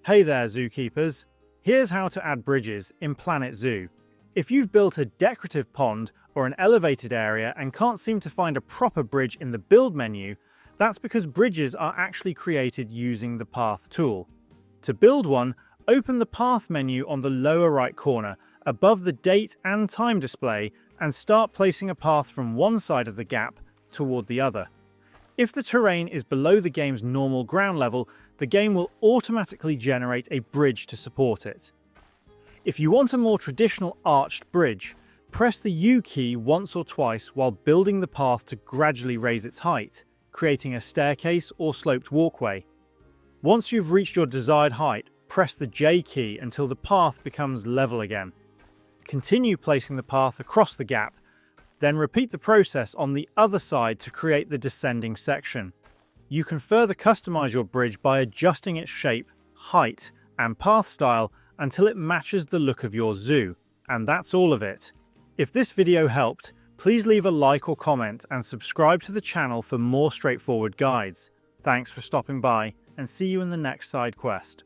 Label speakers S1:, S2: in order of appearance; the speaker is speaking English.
S1: Hey there, zookeepers! Here's how to add bridges in Planet Zoo. If you've built a decorative pond or an elevated area and can't seem to find a proper bridge in the Build menu, that's because bridges are actually created using the Path tool. To build one, open the Path menu on the lower right corner, above the date and time display, and start placing a path from one side of the gap toward the other. If the terrain is below the game's normal ground level, the game will automatically generate a bridge to support it. If you want a more traditional arched bridge, press the U key once or twice while building the path to gradually raise its height, creating a staircase or sloped walkway. Once you've reached your desired height, press the J key until the path becomes level again. Continue placing the path across the gap, then repeat the process on the other side to create the descending section. You can further customize your bridge by adjusting its shape, height, and path style until it matches the look of your zoo. And that's all of it. If this video helped, please leave a like or comment and subscribe to the channel for more straightforward guides. Thanks for stopping by, and see you in the next side quest.